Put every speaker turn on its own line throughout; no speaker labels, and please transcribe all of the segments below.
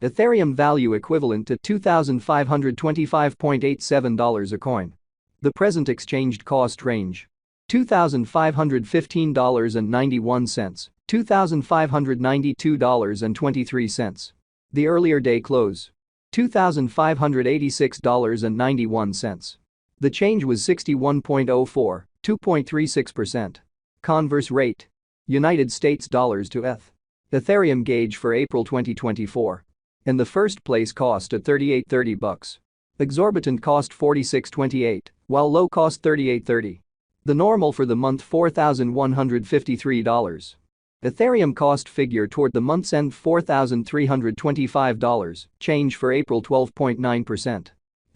Ethereum value equivalent to $2,525.87 a coin. The present exchanged cost range: $2,515.91, $2,592.23. The earlier day close: $2,586.91. The change was 61.04, 2.36%. Converse rate: United States dollars to ETH. Ethereum gauge for April 2024. In the first place, cost at $38.30. Exorbitant cost $46.28, while low cost $38.30. The normal for the month $4,153. Ethereum cost figure toward the month's end $4,325, change for April 12.9%.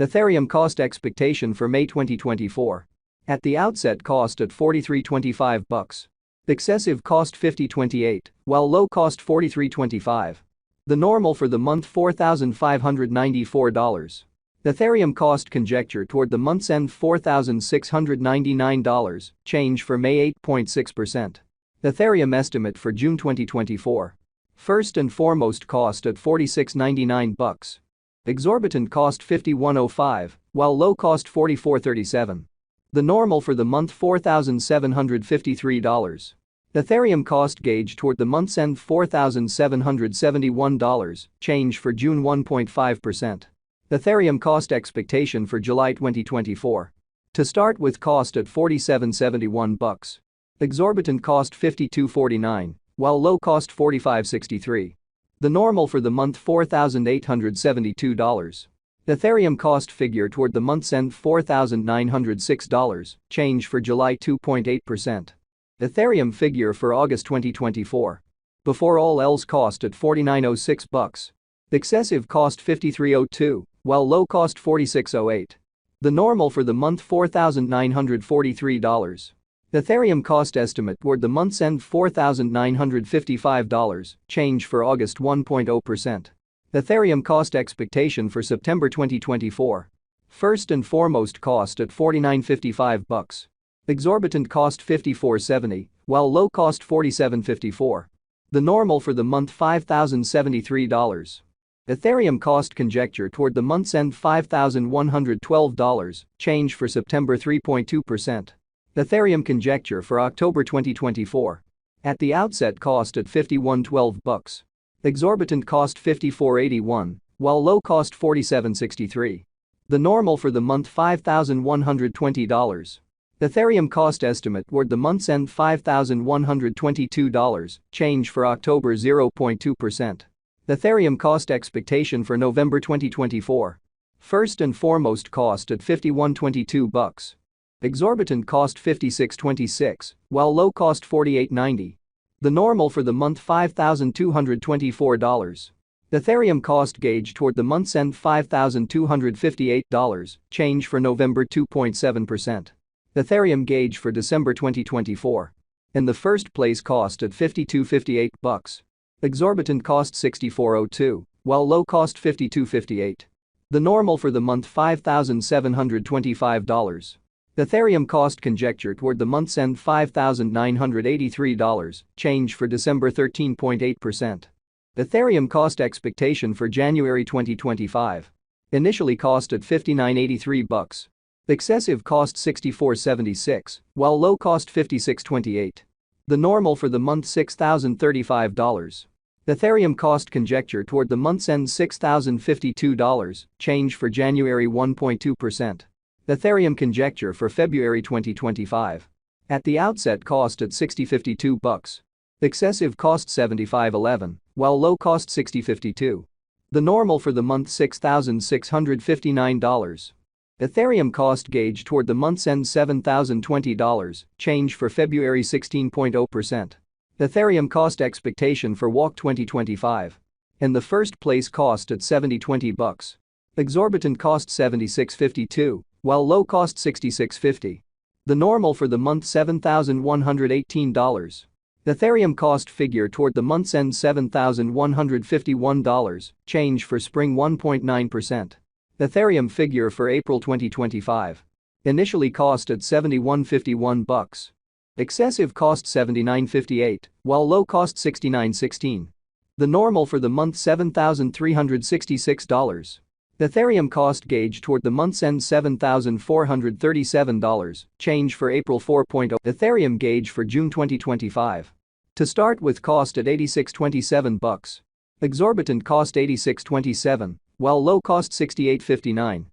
Ethereum cost expectation for May 2024. At the outset, cost at $43.25. Excessive cost $50.28, while low cost $43.25. The normal for the month $4,594. Ethereum cost conjecture toward the month's end $4,699, change for May 8.6%. Ethereum estimate for June 2024. First and foremost, cost at $46.99. Exorbitant cost $51.05, while low cost $44.37. The normal for the month $4,753. Ethereum cost gauge toward the month's end $4,771, change for June 1.5%. Ethereum cost expectation for July 2024. To start with, cost at $47.71. Exorbitant cost $52.49, while low cost $45.63. The normal for the month $4,872. Ethereum cost figure toward the month's end $4,906, change for July 2.8%. Ethereum figure for August 2024. Before all else, cost at $49.06. Excessive cost $53.02, while low cost $46.08. The normal for the month $4,943. Ethereum cost estimate toward the month's end $4,955, change for August 1.0%. Ethereum cost expectation for September 2024. First and foremost, cost at $49.55. Exorbitant cost $54.70, while low cost $47.54. The normal for the month $5,073. Ethereum cost conjecture toward the month's end $5,112, change for September 3.2%. Ethereum conjecture for October 2024. At the outset, cost at $51.12. Exorbitant cost $54.81, while low cost $47.63. The normal for the month $5,120. Ethereum cost estimate toward the month's end $5,122, change for October 0.2%. Ethereum cost expectation for November 2024. First and foremost, cost at $51.22. Exorbitant cost $56.26, while low cost $48.90. The normal for the month $5,224. Ethereum cost gauge toward the month's end $5,258, change for November 2.7%. Ethereum gauge for December 2024. In the first place, cost at $52.58. Exorbitant cost $64.02, while low cost $52.58. The normal for the month $5,725. Ethereum cost conjecture toward the month's end $5,983, change for December 13.8%. Ethereum cost expectation for January 2025. Initially cost at $59.83. Excessive cost $64.76, while low cost $56.28. The normal for the month $6,035. Ethereum cost conjecture toward the month's end $6,052, change for January 1.2%. Ethereum conjecture for February 2025. At the outset, cost at $60.52. Excessive cost $75.11, while low cost $60.52. The normal for the month $6,659. Ethereum cost gauge toward the month's end $7,020, change for February 16.0%. Ethereum cost expectation for WAC 2025. In the first place, cost at $70.20. Exorbitant cost $76.52, while low cost $66.50. The normal for the month $7,118. Ethereum cost figure toward the month's end $7,151, change for spring 1.9%. Ethereum figure for April 2025. Initially cost at $71.51. Excessive cost $79.58, while low cost $69.16. The normal for the month $7,366. Ethereum cost gauge toward the month's end $7,437. Change for April 4.0. Ethereum gauge for June 2025. To start with, cost at $86.27. Exorbitant cost $86.27, while low cost $68.59.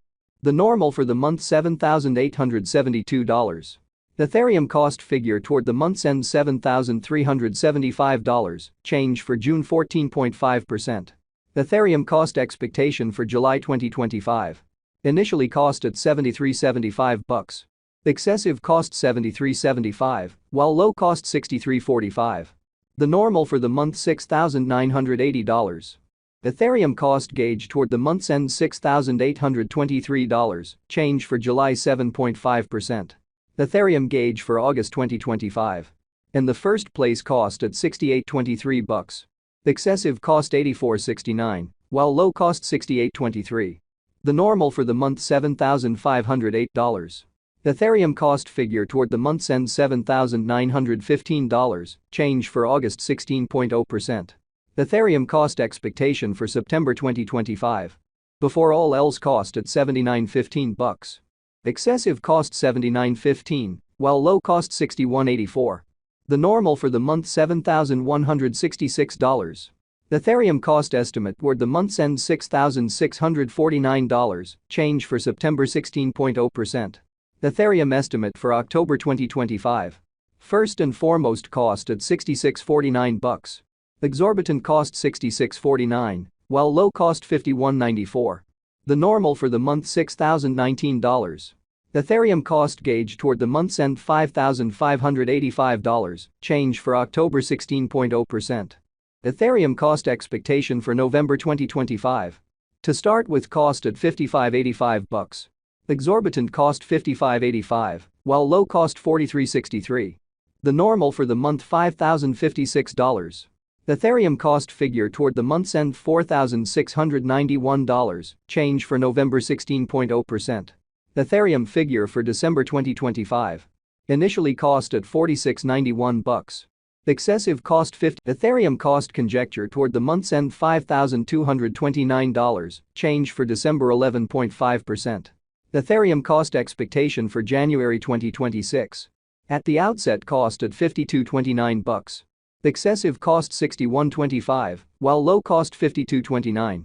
The normal for the month $7,872. Ethereum cost figure toward the month's end $7,375. Change for June 14.5%. Ethereum cost expectation for July 2025. Initially cost at $73.75. Excessive cost $73.75, while low cost $63.45. The normal for the month $6,980. Ethereum cost gauge toward the month's end $6,823. Change for July 7.5%. Ethereum gauge for August 2025. In the first place, cost at $68.23. Excessive cost $84.69, while low cost $68.23. The normal for the month $7,508. Ethereum cost figure toward the month's end $7,915. Change for August 16.0%. Ethereum cost expectation for September 2025. Before all else, cost at $79.15. Excessive cost $79.15, while low cost $61.84. The normal for the month $7,166. Ethereum cost estimate toward the month's end $6,649. Change for September 16.0%. Ethereum estimate for October 2025. First and foremost, cost at $66.49. Exorbitant cost $66.49, while low cost $51.94. The normal for the month $6,019. Ethereum cost gauge toward the month's end $5,585. Change for October 16.0%. Ethereum cost expectation for November 2025. To start with, cost at $55.85. Exorbitant cost $55.85, while low cost $43.63. The normal for the month $5,056. Ethereum cost figure toward the month's end $4,691. Change for November 16.0%. Ethereum figure for December 2025. Initially cost at $46.91. Excessive cost $50. Ethereum cost conjecture toward the month's end $5,229. Change for December 11.5%. Ethereum cost expectation for January 2026. At the outset, cost at $52.29. Excessive cost $61.25, while low cost $52.29.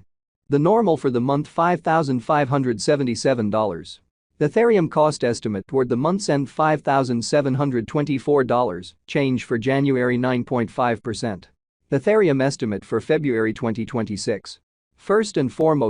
The normal for the month $5,577. Ethereum cost estimate toward the month's end $5,724. Change for January 9.5%. Ethereum estimate for February 2026. First and foremost,